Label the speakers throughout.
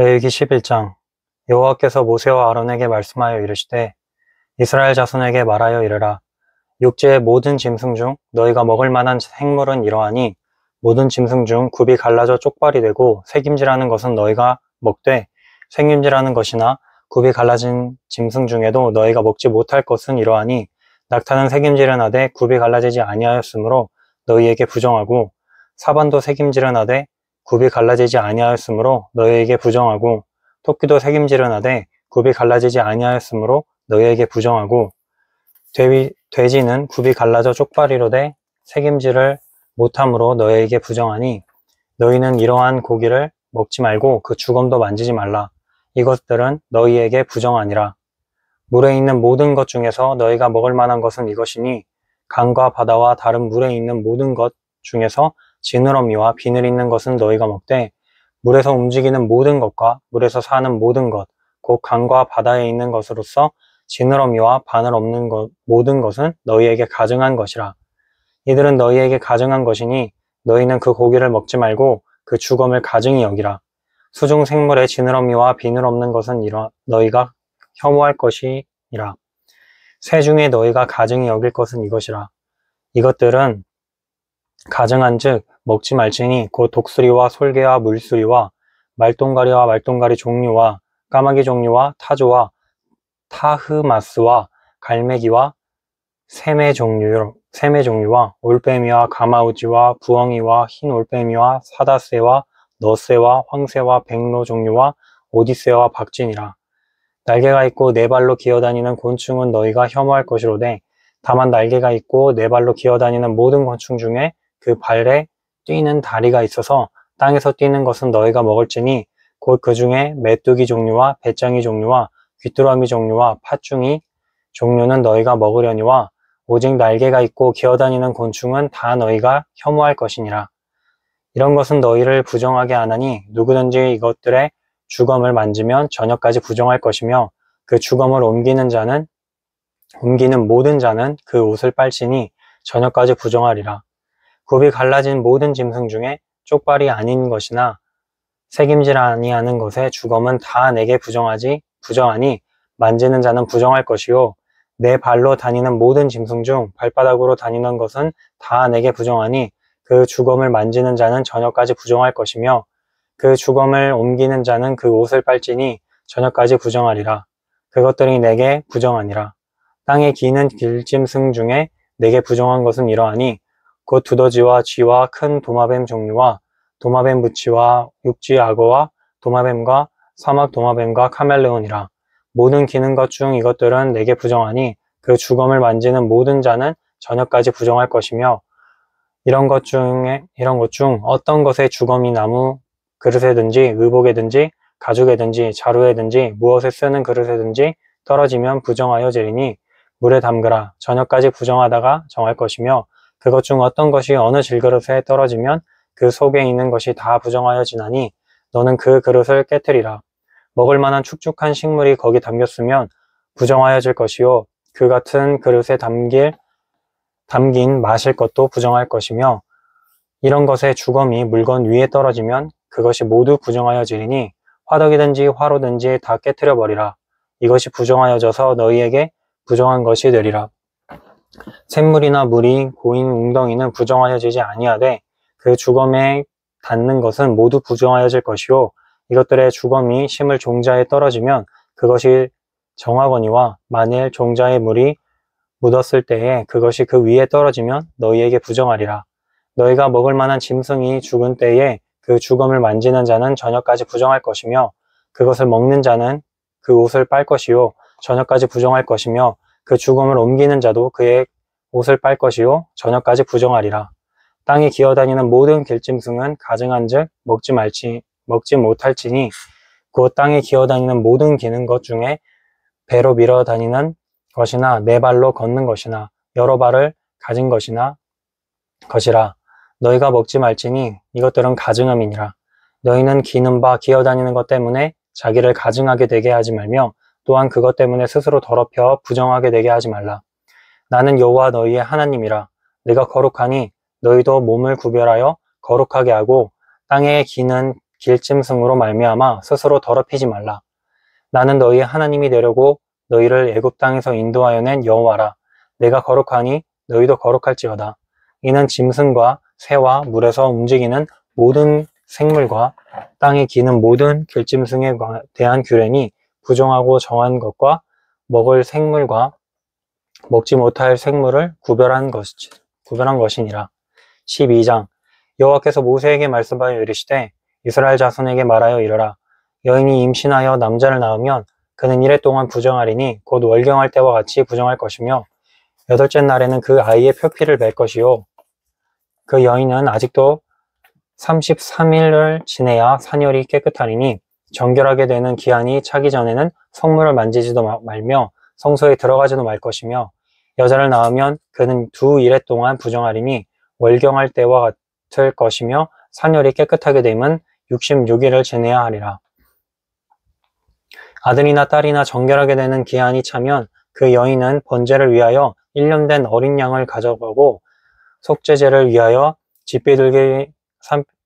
Speaker 1: 레위기 11장. 여호와께서 모세와 아론에게 말씀하여 이르시되 이스라엘 자손에게 말하여 이르라. 육지의 모든 짐승 중 너희가 먹을 만한 생물은 이러하니 모든 짐승 중 굽이 갈라져 쪽발이 되고 새김질하는 것은 너희가 먹되 생김질하는 것이나 굽이 갈라진 짐승 중에도 너희가 먹지 못할 것은 이러하니 낙타는 새김질은 하되 굽이 갈라지지 아니하였으므로 너희에게 부정하고 사반도 새김질은 하되 굽이 갈라지지 아니하였으므로 너희에게 부정하고 토끼도 새김질은 하되 굽이 갈라지지 아니하였으므로 너희에게 부정하고 돼지는 굽이 갈라져 쪽발이로되 새김질을 못함으로 너희에게 부정하니 너희는 이러한 고기를 먹지 말고 그 주검도 만지지 말라. 이것들은 너희에게 부정하니라. 물에 있는 모든 것 중에서 너희가 먹을 만한 것은 이것이니 강과 바다와 다른 물에 있는 모든 것 중에서 지느러미와 비늘 있는 것은 너희가 먹되 물에서 움직이는 모든 것과 물에서 사는 모든 것, 곧 강과 바다에 있는 것으로서 지느러미와 바늘 없는 모든 것은 너희에게 가증한 것이라. 이들은 너희에게 가증한 것이니 너희는 그 고기를 먹지 말고 그 주검을 가증히 여기라. 수중 생물의 지느러미와 비늘 없는 것은 너희가 혐오할 것이니라. 새 중에 너희가 가증히 여길 것은 이것이라. 이것들은 가증한즉 먹지 말지니 곧 독수리와 솔개와 물수리와 말똥가리와 말똥가리 종류와 까마귀 종류와 타조와 타흐마스와 갈매기와 새매 종류와 올빼미와 가마우지와 부엉이와 흰 올빼미와 사다새와 너새와 황새와 백로 종류와 오디새와 박진이라. 날개가 있고 네 발로 기어다니는 곤충은 너희가 혐오할 것이로되 다만 날개가 있고 네 발로 기어다니는 모든 곤충 중에 그 발에 뛰는 다리가 있어서 땅에서 뛰는 것은 너희가 먹을지니 곧 그 중에 메뚜기 종류와 배짱이 종류와 귀뚜라미 종류와 팥중이 종류는 너희가 먹으려니와 오직 날개가 있고 기어다니는 곤충은 다 너희가 혐오할 것이니라. 이런 것은 너희를 부정하게 하나니 누구든지 이것들의 주검을 만지면 저녁까지 부정할 것이며 그 주검을 옮기는 모든 자는 그 옷을 빨지니 저녁까지 부정하리라. 굽이 갈라진 모든 짐승 중에 쪽발이 아닌 것이나 새김질 아니하는 것의 주검은 다 내게 부정하니 만지는 자는 부정할 것이요 내 발로 다니는 모든 짐승 중 발바닥으로 다니는 것은 다 내게 부정하니 그 주검을 만지는 자는 저녁까지 부정할 것이며 그 주검을 옮기는 자는 그 옷을 빨지니 저녁까지 부정하리라. 그것들이 내게 부정하니라. 땅에 기는 길짐승 중에 내게 부정한 것은 이러하니 곧 두더지와 쥐와 큰 도마뱀 종류와 도마뱀 무치와 육지 악어와 도마뱀과 사막 도마뱀과 카멜레온이라. 모든 기는 것 중 이것들은 내게 부정하니 그 주검을 만지는 모든 자는 저녁까지 부정할 것이며 이런 것 중 어떤 것의 주검이 나무 그릇에든지 의복에든지 가죽에든지 자루에든지 무엇에 쓰는 그릇에든지 떨어지면 부정하여지리니 물에 담그라. 저녁까지 부정하다가 정할 것이며 그것 중 어떤 것이 어느 질그릇에 떨어지면 그 속에 있는 것이 다 부정하여지나니 너는 그 그릇을 깨뜨리라. 먹을 만한 축축한 식물이 거기 담겼으면 부정하여질 것이요 그 같은 그릇에 담긴 마실 것도 부정할 것이며 이런 것의 주검이 물건 위에 떨어지면 그것이 모두 부정하여지리니 화덕이든지 화로든지 다 깨뜨려 버리라. 이것이 부정하여져서 너희에게 부정한 것이 되리라. 샘물이나 물이 고인 웅덩이는 부정하여지지 아니하되 그 주검에 닿는 것은 모두 부정하여질 것이요 이것들의 주검이 심을 종자에 떨어지면 그것이 정하거니와 만일 종자에 물이 묻었을 때에 그것이 그 위에 떨어지면 너희에게 부정하리라. 너희가 먹을 만한 짐승이 죽은 때에 그 주검을 만지는 자는 저녁까지 부정할 것이며 그것을 먹는 자는 그 옷을 빨 것이요 저녁까지 부정할 것이며 그 주검을 옮기는 자도 그의 옷을 빨 것이요 저녁까지 부정하리라. 땅에 기어다니는 모든 길짐승은 가증한즉 먹지 못할지니 곧 땅에 기어다니는 모든 기는 것 중에 배로 밀어 다니는 것이나 네 발로 걷는 것이나 여러 발을 가진 것이라. 너희가 먹지 말지니 이것들은 가증함이니라. 너희는 기는 바 기어다니는 것 때문에 자기를 가증하게 되게 하지 말며 또한 그것 때문에 스스로 더럽혀 부정하게 되게 하지 말라. 나는 여호와 너희의 하나님이라. 내가 거룩하니 너희도 몸을 구별하여 거룩하게 하고 땅에 기는 길짐승으로 말미암아 스스로 더럽히지 말라. 나는 너희의 하나님이 되려고 너희를 애굽 땅에서 인도하여 낸 여호와라. 내가 거룩하니 너희도 거룩할지어다. 이는 짐승과 새와 물에서 움직이는 모든 생물과 땅에 기는 모든 길짐승에 대한 규례니 부정하고 정한 것과 먹을 생물과 먹지 못할 생물을 구별한 것이니라. 12장 여호와께서 모세에게 말씀하여 이르시되 이스라엘 자손에게 말하여 이르라. 여인이 임신하여 남자를 낳으면 그는 이레 동안 부정하리니 곧 월경할 때와 같이 부정할 것이며 여덟째 날에는 그 아이의 표피를 맬 것이요 그 여인은 아직도 33일을 지내야 산열이 깨끗하리니 정결하게 되는 기한이 차기 전에는 성물을 만지지도 말며 성소에 들어가지도 말 것이며 여자를 낳으면 그는 2일 동안 부정하리니 월경할 때와 같을 것이며 산열이 깨끗하게 되면 66일을 지내야 하리라. 아들이나 딸이나 정결하게 되는 기한이 차면 그 여인은 번제를 위하여 1년 된 어린 양을 가져가고 속죄제를 위하여 쥐비둘기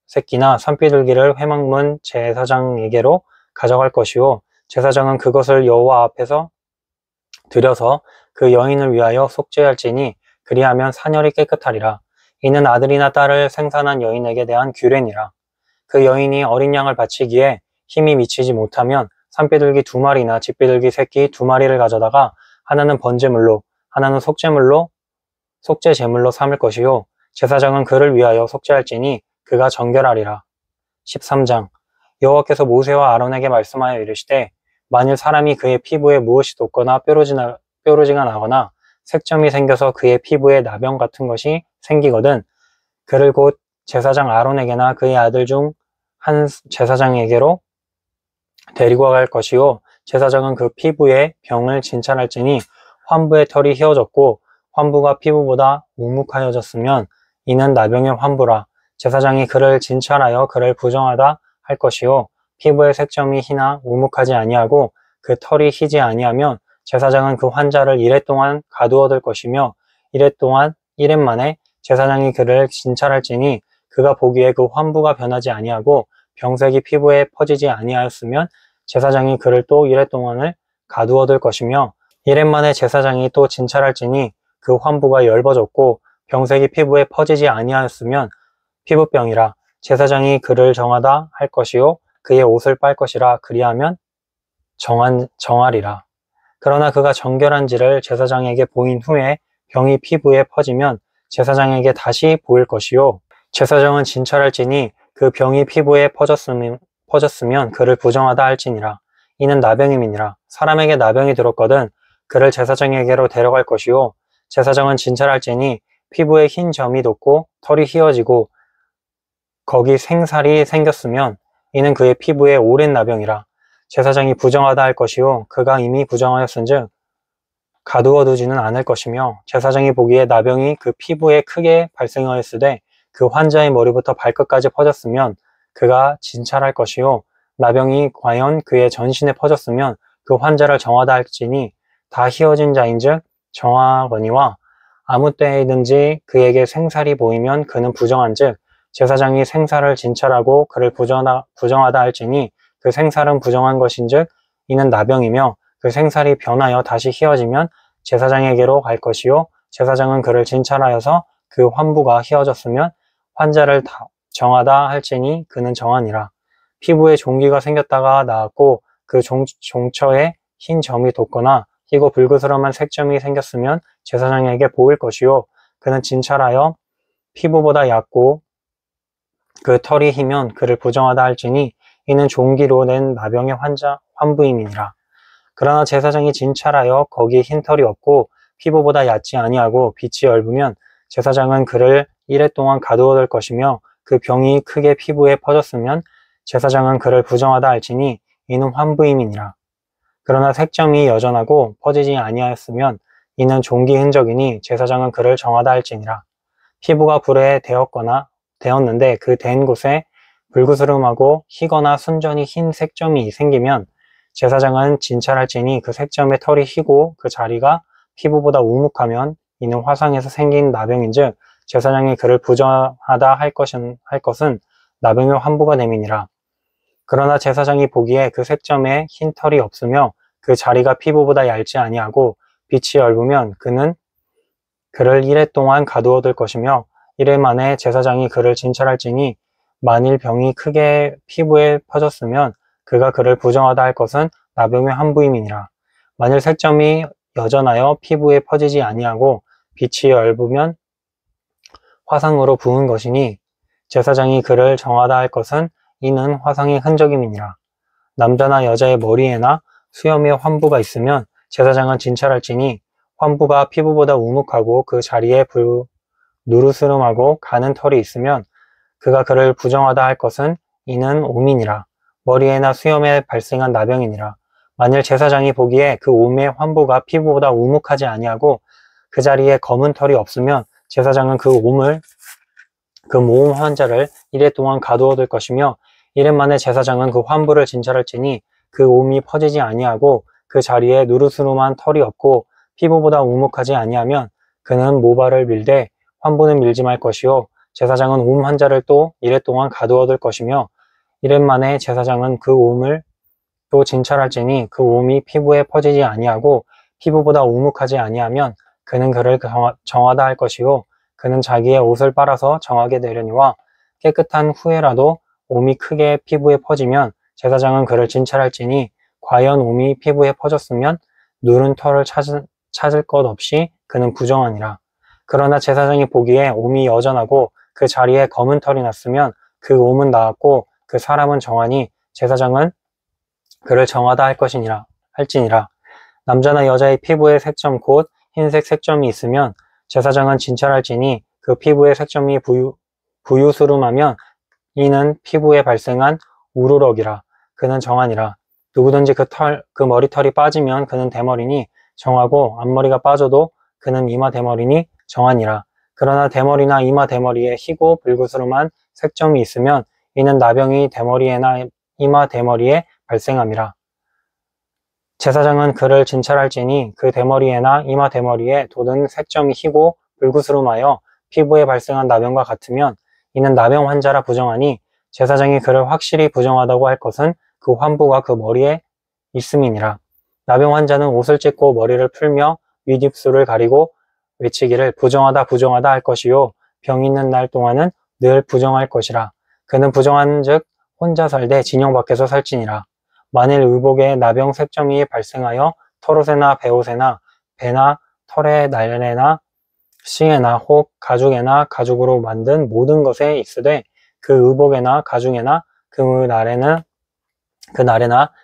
Speaker 1: 새끼나 산비둘기를 회막문 제사장에게로 가져갈 것이요 제사장은 그것을 여호와 앞에서 드려서 그 여인을 위하여 속죄할지니 그리하면 산열이 깨끗하리라. 이는 아들이나 딸을 생산한 여인에게 대한 규례니라. 그 여인이 어린 양을 바치기에 힘이 미치지 못하면 산비둘기 2마리나 쥐비둘기 새끼 2마리를 가져다가 하나는 번제물로 하나는 속죄제물로 삼을 것이요 제사장은 그를 위하여 속죄할지니 그가 정결하리라. 13장 여호와께서 모세와 아론에게 말씀하여 이르시되 만일 사람이 그의 피부에 무엇이 돋거나 뾰루지가 나거나 색점이 생겨서 그의 피부에 나병 같은 것이 생기거든 그를 곧 제사장 아론에게나 그의 아들 중 한 제사장에게로 데리고 갈 것이요 제사장은 그 피부에 병을 진찰할지니 환부의 털이 휘어졌고 환부가 피부보다 묵묵하여졌으면 이는 나병의 환부라. 제사장이 그를 진찰하여 그를 부정하다 할 것이요 피부의 색점이 희나 우묵하지 아니하고 그 털이 희지 아니하면 제사장은 그 환자를 1회 동안 가두어둘 것이며 1회 만에 제사장이 그를 진찰할지니 그가 보기에 그 환부가 변하지 아니하고 병색이 피부에 퍼지지 아니하였으면 제사장이 그를 또 1회 동안을 가두어둘 것이며 1회 만에 제사장이 또 진찰할지니 그 환부가 엷어졌고 병색이 피부에 퍼지지 아니하였으면 피부병이라. 제사장이 그를 정하다 할 것이요 그의 옷을 빨 것이라. 그리하면 정하리라. 그러나 그가 정결한지를 제사장에게 보인 후에 병이 피부에 퍼지면 제사장에게 다시 보일 것이요 제사장은 진찰할지니 그 병이 피부에 퍼졌으면 그를 부정하다 할지니라. 이는 나병임이니라. 사람에게 나병이 들었거든 그를 제사장에게로 데려갈 것이요 제사장은 진찰할지니 피부에 흰 점이 돋고 털이 휘어지고 거기 생살이 생겼으면 이는 그의 피부에 오랜 나병이라. 제사장이 부정하다 할 것이요 그가 이미 부정하였은즉 가두어 두지는 않을 것이며 제사장이 보기에 나병이 그 피부에 크게 발생하였으되 그 환자의 머리부터 발끝까지 퍼졌으면 그가 진찰할 것이요 나병이 과연 그의 전신에 퍼졌으면 그 환자를 정하다 할지니 다 휘어진 자인즉 정하거니와 아무 때이든지 그에게 생살이 보이면 그는 부정한즉 제사장이 생살을 진찰하고 그를 부정하다 할지니 그 생살은 부정한 것인즉 이는 나병이며 그 생살이 변하여 다시 휘어지면 제사장에게로 갈 것이요 제사장은 그를 진찰하여서 그 환부가 휘어졌으면 환자를 정하다 할지니 그는 정하니라. 피부에 종기가 생겼다가 나았고 그 종처에 흰 점이 돋거나 희고 불그스름한 색점이 생겼으면 제사장에게 보일 것이요 그는 진찰하여 피부보다 얕고 그 털이 희면 그를 부정하다 할지니 이는 종기로 낸 나병의 환부임이니라. 그러나 제사장이 진찰하여 거기에 흰 털이 없고 피부보다 얕지 아니하고 빛이 엷으면 제사장은 그를 1회 동안 가두어둘 것이며 그 병이 크게 피부에 퍼졌으면 제사장은 그를 부정하다 할지니 이는 환부임이니라. 그러나 색점이 여전하고 퍼지지 아니하였으면 이는 종기 흔적이니 제사장은 그를 정하다 할지니라. 피부가 불에 되었는데 그 된 곳에 불그스름하고 희거나 순전히 흰 색점이 생기면 제사장은 진찰할지니 그 색점의 털이 희고 그 자리가 피부보다 우묵하면 이는 화상에서 생긴 나병인즉 제사장이 그를 부정하다 할 것은 나병의 환부가 됨이니라. 그러나 제사장이 보기에 그 색점에 흰 털이 없으며 그 자리가 피부보다 얇지 아니하고 빛이 엷으면 그를 이레 동안 가두어둘 것이며 이레 만에 제사장이 그를 진찰할지니 만일 병이 크게 피부에 퍼졌으면 그가 그를 부정하다 할 것은 나병의 환부임이니라. 만일 색점이 여전하여 피부에 퍼지지 아니하고 빛이 엷으면 화상으로 부은 것이니 제사장이 그를 정하다 할 것은 이는 화상의 흔적임이니라. 남자나 여자의 머리에나 수염에 환부가 있으면 제사장은 진찰할지니 환부가 피부보다 우묵하고 그 자리에 누르스름하고 가는 털이 있으면 그가 그를 부정하다 할 것은 이는 오민이라. 머리에나 수염에 발생한 나병이니라. 만일 제사장이 보기에 그 옴의 환부가 피부보다 우묵하지 아니하고 그 자리에 검은 털이 없으면 제사장은 그 모음 환자를 이레 동안 가두어둘 것이며 이레 만에 제사장은 그 환부를 진찰할지니 그 옴이 퍼지지 아니하고 그 자리에 누르스름한 털이 없고 피부보다 우묵하지 아니하면 그는 모발을 밀되 환부는 밀지 말 것이요 제사장은 옴 환자를 또 이레 동안 가두어둘 것이며 이레 만에 제사장은 그 옴을 또 진찰할지니 그 옴이 피부에 퍼지지 아니하고 피부보다 우묵하지 아니하면 그는 그를 정하다 할 것이요 그는 자기의 옷을 빨아서 정하게 되려니와 깨끗한 후에라도 옴이 크게 피부에 퍼지면 제사장은 그를 진찰할지니 과연 옴이 피부에 퍼졌으면 누른 털을 찾을 것 없이 그는 부정하니라. 그러나 제사장이 보기에 옴이 여전하고 그 자리에 검은 털이 났으면 그 옴은 나았고 그 사람은 정하니 제사장은 그를 정하다 할지니라. 남자나 여자의 피부에 색점 곧 흰색 색점이 있으면 제사장은 진찰할지니 그 피부에 색점이 부유스름하면 이는 피부에 발생한 우르럭이라. 그는 정하니라. 누구든지 그 머리털이 빠지면 그는 대머리니 정하고 앞머리가 빠져도 그는 이마 대머리니 정하니라. 그러나 대머리나 이마 대머리에 희고 불구스름한 색점이 있으면 이는 나병이 대머리에나 이마 대머리에 발생함이라. 제사장은 그를 진찰할지니 그 대머리에나 이마 대머리에 돋은 색점이 희고 불구스름하여 피부에 발생한 나병과 같으면 이는 나병 환자라 부정하니 제사장이 그를 확실히 부정하다고 할 것은 그 환부가 그 머리에 있음이니라. 나병 환자는 옷을 찢고 머리를 풀며 윗입술을 가리고 외치기를 부정하다 부정하다 할 것이요 병이 있는 날 동안은 늘 부정할 것이라. 그는 부정한 즉 혼자 살되 진영 밖에서 살지니라. 만일 의복에 나병 색점이 발생하여 털옷에나 베옷에나 배나 털에 날래나 시에나 혹 가죽에나 가죽으로 만든 모든 것에 있으되 그 의복에나 가죽에나 그 날에나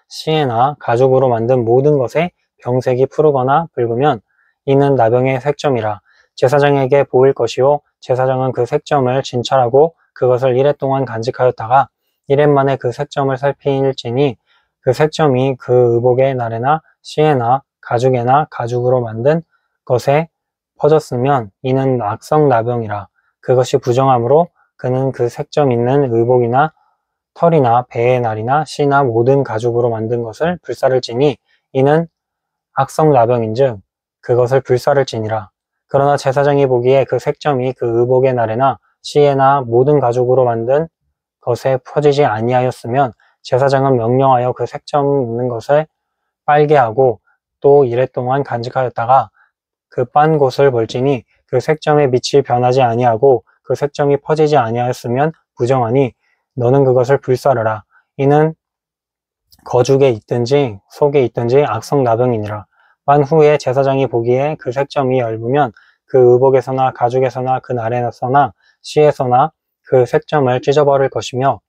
Speaker 1: 시에나 가죽으로 만든 모든 것에 병색이 푸르거나 붉으면 이는 나병의 색점이라. 제사장에게 보일 것이요 제사장은 그 색점을 진찰하고 그것을 이레 동안 간직하였다가 이레 만에 그 색점을 살필지니 그 색점이 그 의복의 날에나 시에나 가죽에나 가죽으로 만든 것에 퍼졌으면 이는 악성 나병이라. 그것이 부정하므로 그는 그 색점 있는 의복이나 털이나 배의 날이나 시나 모든 가죽으로 만든 것을 불사를지니 이는 악성 나병인즉 그것을 불사를지니라. 그러나 제사장이 보기에 그 색점이 그 의복의 날에나 시에나 모든 가죽으로 만든 것에 퍼지지 아니하였으면 제사장은 명령하여 그 색점 있는 것을 빨게 하고 또 이레 동안 간직하였다가 그 빤 곳을 볼지니 그 색점의 빛이 변하지 아니하고 그 색점이 퍼지지 아니하였으면 부정하니 너는 그것을 불사르라. 이는 거죽에 있든지 속에 있든지 악성 나병이니라. 빤 후에 제사장이 보기에 그 색점이 엷으면 그 의복에서나 가죽에서나 그 날에서나 시에서나 그 색점을 찢어버릴 것이요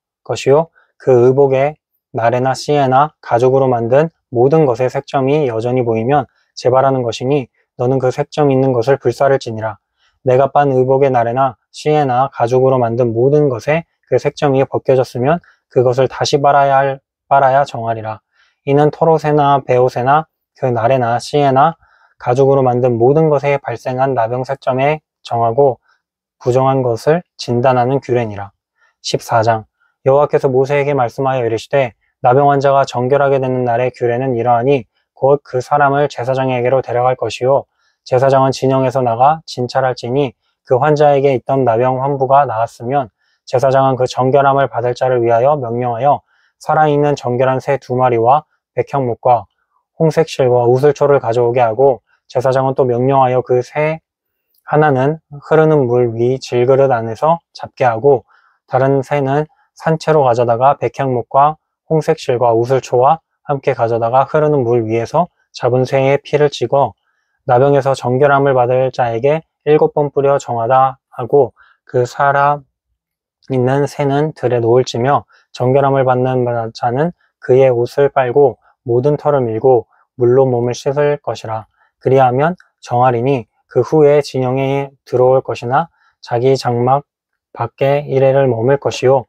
Speaker 1: 그 의복의 날에나 시에나 가죽으로 만든 모든 것의 색점이 여전히 보이면 재발하는 것이니 너는 그 색점 있는 것을 불사를지니라. 내가 빤 의복의 날에나 시에나 가죽으로 만든 모든 것에 그 색점이 벗겨졌으면 그것을 다시 빨아야 정하리라. 이는 털옷에나 베옷에나 그 날에나 시에나 가죽으로 만든 모든 것에 발생한 나병 색점에 정하고 부정한 것을 진단하는 규례니라. 14장 여호와께서 모세에게 말씀하여 이르시되 나병 환자가 정결하게 되는 날의 규례는 이러하니 곧 그 사람을 제사장에게로 데려갈 것이요 제사장은 진영에서 나가 진찰할지니 그 환자에게 있던 나병 환부가 나았으면 제사장은 그 정결함을 받을 자를 위하여 명령하여 살아있는 정결한 새 2마리와 백향목과 홍색 실과 우슬초를 가져오게 하고 제사장은 또 명령하여 그 새 하나는 흐르는 물 위 질그릇 안에서 잡게 하고 다른 새는 산채로 가져다가 백향목과 홍색 실과 우슬초와 함께 가져다가 흐르는 물 위에서 잡은 새의 피를 찍어 나병에서 정결함을 받을 자에게 7번 뿌려 정하다 하고 그 살아 있는 새는 들에 놓을지며 정결함을 받는 자는 그의 옷을 빨고 모든 털을 밀고 물로 몸을 씻을 것이라. 그리하면 정하리니 그 후에 진영에 들어올 것이나 자기 장막 밖에 이래를 머물 것이요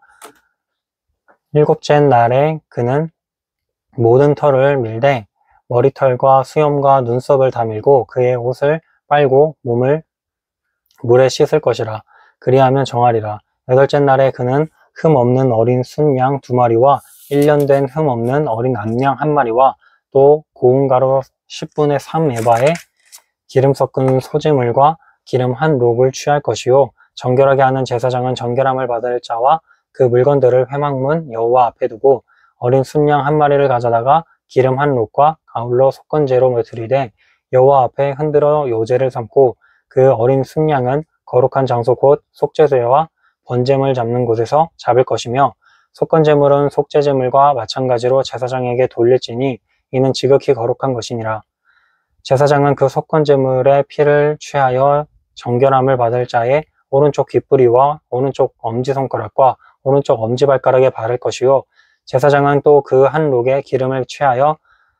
Speaker 1: 7째 날에 그는 모든 털을 밀되 머리털과 수염과 눈썹을 다 밀고 그의 옷을 빨고 몸을 물에 씻을 것이라. 그리하면 정하리라. 8째 날에 그는 흠 없는 어린 순양 2마리와 1년 된 흠 없는 어린 암양 1마리와 또 고운 가루 10분의 3 에바에 기름 섞은 소재물과 기름 1록을 취할 것이요 정결하게 하는 제사장은 정결함을 받을 자와 그 물건들을 회막문 여호와 앞에 두고 어린 순양 1마리를 가져다가 기름 1록과 가울로 속건제로 드리되 여호와 앞에 흔들어 요제를 삼고 그 어린 순양은 거룩한 장소 곧 속죄제와 번제물 잡는 곳에서 잡을 것이며 속건제물은 속죄제물과 마찬가지로 제사장에게 돌릴지니 이는 지극히 거룩한 것이니라. 제사장은 그 속건제물의 피를 취하여 정결함을 받을 자의 오른쪽 귓부리와 오른쪽 엄지손가락과 오른쪽 엄지발가락에 바를 것이요 제사장은 또 그 1록에 기름을 취하여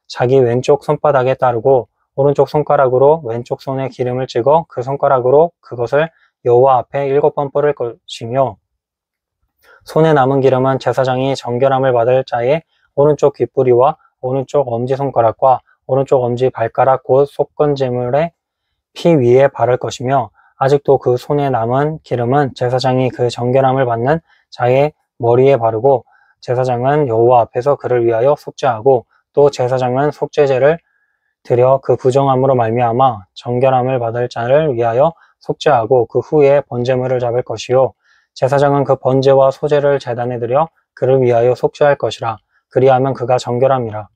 Speaker 1: 자기 왼쪽 손바닥에 따르고 오른쪽 손가락으로 왼쪽 손에 기름을 찍어 그 손가락으로 그것을 여호와 앞에 7번 뿌릴 것이며 손에 남은 기름은 제사장이 정결함을 받을 자의 오른쪽 귓부리와 오른쪽 엄지손가락과 오른쪽 엄지발가락 곧 속건제물의 피 위에 바를 것이며 아직도 그 손에 남은 기름은 제사장이 그 정결함을 받는 자의 머리에 바르고 제사장은 여호와 앞에서 그를 위하여 속죄하고 또 제사장은 속죄제를 드려 그 부정함으로 말미암아 정결함을 받을 자를 위하여 속죄하고 그 후에 번제물을 잡을 것이요 제사장은 그 번제와 소제를 제단에 드려 그를 위하여 속죄할 것이라. 그리하면 그가 정결하리라.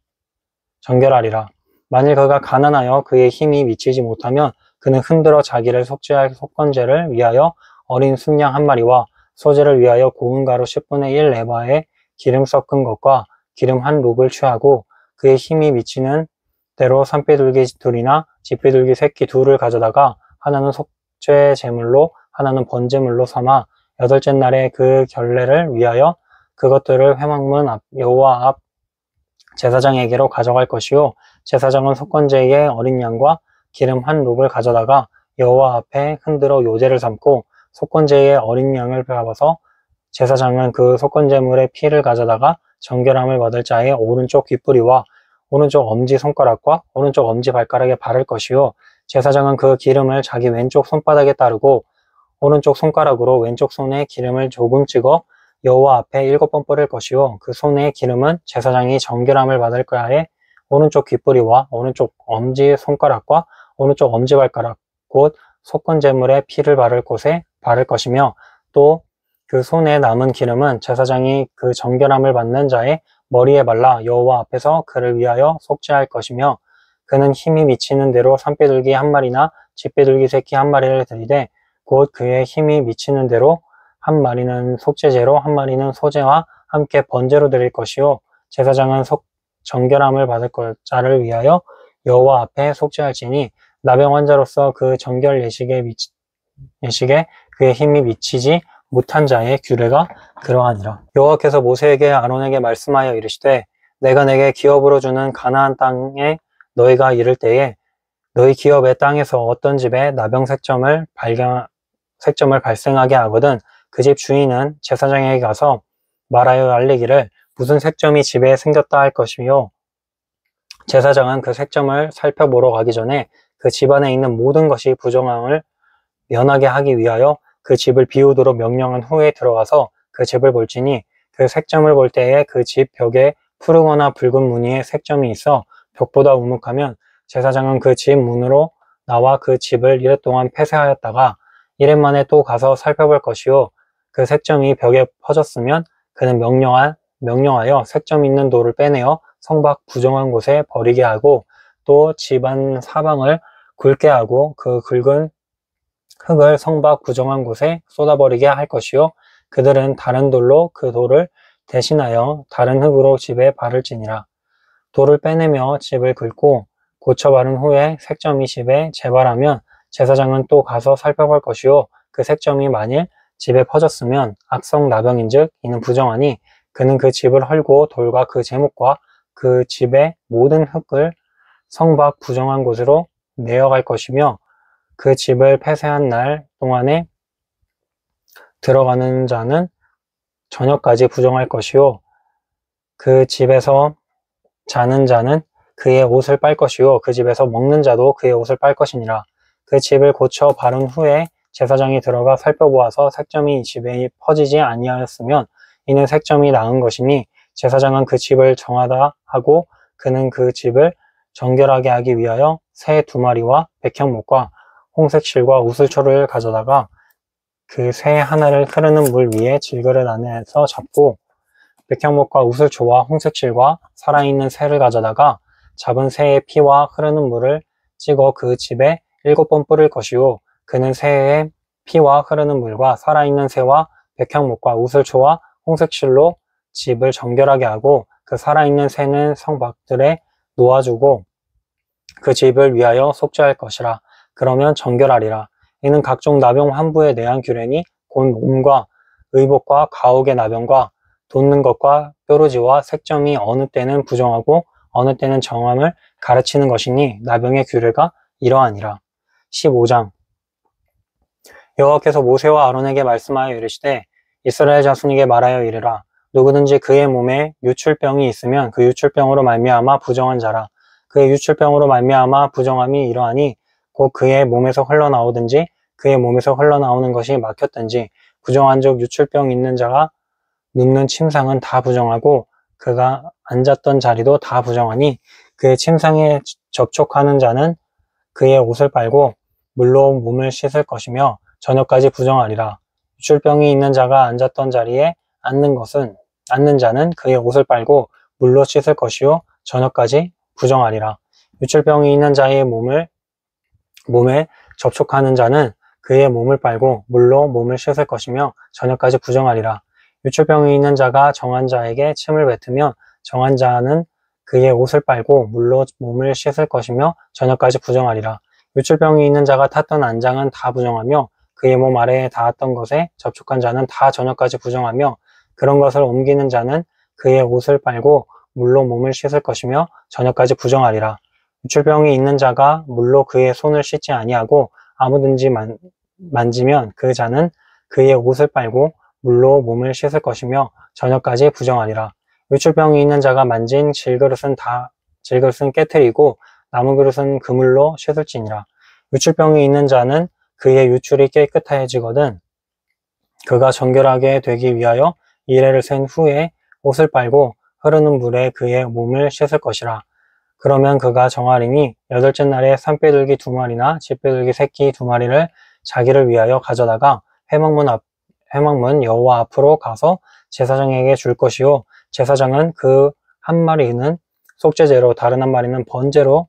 Speaker 1: 만일 그가 가난하여 그의 힘이 미치지 못하면 그는 흔들어 자기를 속죄할 속건제를 위하여 어린 순양 1마리와 소제를 위하여 고운 가루 10분의 1 에바에 기름 섞은 것과 기름 1록을 취하고 그의 힘이 미치는 대로 산비둘기 2이나 집비둘기 새끼 2를 가져다가 하나는 속죄 제물로 하나는 번제물로 삼아 8째 날에 그 결례를 위하여 그것들을 회막문 앞 여호와 앞 제사장에게로 가져갈 것이요 제사장은 속건제의 어린 양과 기름 1록을 가져다가 여호와 앞에 흔들어 요제를 삼고 속건제의 어린 양을 잡아서 제사장은 그 속건제물의 피를 가져다가 정결함을 받을 자의 오른쪽 귓부리와 오른쪽 엄지손가락과 오른쪽 엄지발가락에 바를 것이요 제사장은 그 기름을 자기 왼쪽 손바닥에 따르고 오른쪽 손가락으로 왼쪽 손에 기름을 조금 찍어 여호와 앞에 7번 뿌릴 것이요 그 손의 기름은 제사장이 정결함을 받을 자의 오른쪽 귓부리와 오른쪽 엄지손가락과 오른쪽 엄지발가락 곧 속건제물의 피를 바를 곳에 바를 것이며 또 그 손에 남은 기름은 제사장이 그 정결함을 받는 자의 머리에 발라 여호와 앞에서 그를 위하여 속죄할 것이며 그는 힘이 미치는 대로 산비둘기 1마리나 집비둘기 새끼 1마리를 드리되 곧 그의 힘이 미치는 대로 1마리는 속죄제로 1마리는 소제와 함께 번제로 드릴 것이요 제사장은 정결함을 받을 자를 위하여 여호와 앞에 속죄할지니 나병 환자로서 그 정결 예식에 그의 힘이 미치지 못한 자의 규례가 그러하니라. 여호와께서 모세에게 아론에게 말씀하여 이르시되 내가 내게 기업으로 주는 가나안 땅에 너희가 이를 때에 너희 기업의 땅에서 어떤 집에 나병 색점을 발생하게 하거든 그 집 주인은 제사장에게 가서 말하여 알리기를 무슨 색점이 집에 생겼다 할 것이요 제사장은 그 색점을 살펴보러 가기 전에 그 집안에 있는 모든 것이 부정함을 면하게 하기 위하여 그 집을 비우도록 명령한 후에 들어가서 그 집을 볼지니 그 색점을 볼 때에 그 집 벽에 푸르거나 붉은 무늬의 색점이 있어 벽보다 우묵하면 제사장은 그 집 문으로 나와 그 집을 이랫 동안 폐쇄하였다가 이랫 만에 또 가서 살펴볼 것이요 그 색점이 벽에 퍼졌으면 그는 명령한 명령하여 색점 있는 돌을 빼내어 성 밖 부정한 곳에 버리게 하고 또 집안 사방을 굵게 하고 그 굵은 흙을 성 밖 부정한 곳에 쏟아버리게 할 것이요 그들은 다른 돌로 그 돌을 대신하여 다른 흙으로 집에 바를지니라. 돌을 빼내며 집을 긁고 고쳐 바른 후에 색점이 집에 재발하면 제사장은 또 가서 살펴볼 것이요 그 색점이 만일 집에 퍼졌으면 악성 나병인즉 이는 부정하니 그는 그 집을 헐고 돌과 그 제목과 그 집의 모든 흙을 성 밖 부정한 곳으로 내어갈 것이며 그 집을 폐쇄한 날 동안에 들어가는 자는 저녁까지 부정할 것이요 그 집에서 자는 자는 그의 옷을 빨 것이요 그 집에서 먹는 자도 그의 옷을 빨 것이니라. 그 집을 고쳐 바른 후에 제사장이 들어가 살펴보아서 색점이 집에 퍼지지 아니하였으면 이는 색점이 나은 것이니 제사장은 그 집을 정하다 하고 그는 그 집을 정결하게 하기 위하여 새 2마리와 백향목과 홍색 실과 우슬초를 가져다가 그 새 하나를 흐르는 물 위에 질그릇 안에서 잡고 백향목과 우슬초와 홍색 실과 살아있는 새를 가져다가 잡은 새의 피와 흐르는 물을 찍어 그 집에 7번 뿌릴 것이요 그는 새의 피와 흐르는 물과 살아있는 새와 백향목과 우슬초와 홍색 실로 집을 정결하게 하고 그 살아있는 새는 성 밖들에 놓아주고 그 집을 위하여 속죄할 것이라. 그러면 정결하리라. 이는 각종 나병 환부에 대한 규례니 곧 몸과 의복과 가옥의 나병과 돋는 것과 뾰루지와 색점이 어느 때는 부정하고 어느 때는 정함을 가르치는 것이니 나병의 규례가 이러하니라. 15장 여호와께서 모세와 아론에게 말씀하여 이르시되 이스라엘 자손에게 말하여 이르라. 누구든지 그의 몸에 유출병이 있으면 그 유출병으로 말미암아 부정한 자라. 그의 유출병으로 말미암아 부정함이 이러하니 곧 그의 몸에서 흘러나오든지 그의 몸에서 흘러나오는 것이 막혔든지 부정한즉 유출병 있는 자가 눕는 침상은 다 부정하고 그가 앉았던 자리도 다 부정하니 그의 침상에 접촉하는 자는 그의 옷을 빨고 물로 몸을 씻을 것이며 저녁까지 부정하리라. 유출병이 있는 자가 앉았던 자리에 앉는 자는 그의 옷을 빨고 물로 씻을 것이요 저녁까지 부정하리라. 유출병이 있는 자의 몸에 접촉하는 자는 그의 몸을 빨고 물로 몸을 씻을 것이며 저녁까지 부정하리라. 유출병이 있는 자가 정한 자에게 침을 뱉으면 정한 자는 그의 옷을 빨고 물로 몸을 씻을 것이며 저녁까지 부정하리라. 유출병이 있는 자가 탔던 안장은 다 부정하며 그의 몸 아래에 닿았던 것에 접촉한 자는 다 저녁까지 부정하며 그런 것을 옮기는 자는 그의 옷을 빨고 물로 몸을 씻을 것이며 저녁까지 부정하리라. 유출병이 있는 자가 물로 그의 손을 씻지 아니하고 아무든지 만지면 그 자는 그의 옷을 빨고 물로 몸을 씻을 것이며 저녁까지 부정하리라. 유출병이 있는 자가 만진 질그릇은 깨트리고 나무 그릇은 그물로 씻을지니라. 유출병이 있는 자는 그의 유출이 깨끗해지거든 그가 정결하게 되기 위하여 이레를 센 후에 옷을 빨고 흐르는 물에 그의 몸을 씻을 것이라. 그러면 그가 정하리니 8째 날에 산비둘기 2마리나 집비둘기 새끼 2마리를 자기를 위하여 가져다가 회막문 여호와 앞으로 가서 제사장에게 줄 것이요 제사장은 그 한 마리는 속죄제로 다른 한 마리는 번제로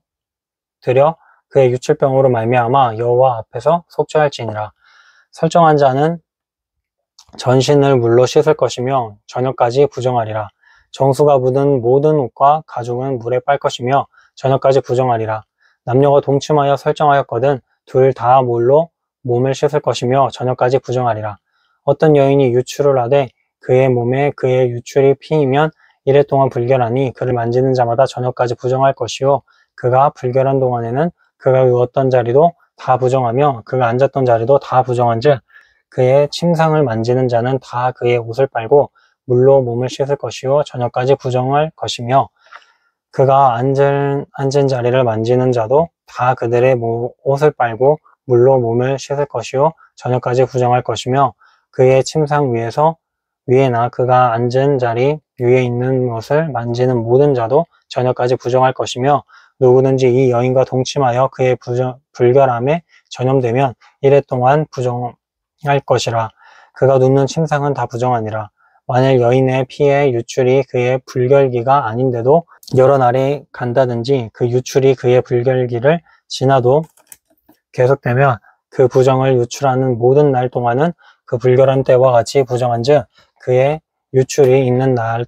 Speaker 1: 드려 그의 유출병으로 말미암아 여호와 앞에서 속죄할지니라. 설정한 자는 전신을 물로 씻을 것이며 저녁까지 부정하리라. 정수가 묻은 모든 옷과 가죽은 물에 빨 것이며 저녁까지 부정하리라. 남녀가 동침하여 설정하였거든 둘 다 물로 몸을 씻을 것이며 저녁까지 부정하리라. 어떤 여인이 유출을 하되 그의 몸에 그의 유출이 피이면 이래 동안 불결하니 그를 만지는 자마다 저녁까지 부정할 것이요 그가 불결한 동안에는 그가 누웠던 자리도 다 부정하며 그가 앉았던 자리도 다 부정한즉 그의 침상을 만지는 자는 다 그의 옷을 빨고 물로 몸을 씻을 것이요 저녁까지 부정할 것이며 그가 앉은 자리를 만지는 자도 다 그들의 옷을 빨고 물로 몸을 씻을 것이요 저녁까지 부정할 것이며 그의 침상 위에나 그가 앉은 자리 위에 있는 것을 만지는 모든 자도 저녁까지 부정할 것이며 누구든지 이 여인과 동침하여 그의 불결함에 전염되면 이래 동안 부정할 것이라. 그가 눕는 침상은 다 부정하니라. 만일 여인의 피의 유출이 그의 불결기가 아닌데도 여러 날이 간다든지 그 유출이 그의 불결기를 지나도 계속되면 그 부정을 유출하는 모든 날 동안은 그 불결한 때와 같이 부정한즉 그의 유출이 있는 날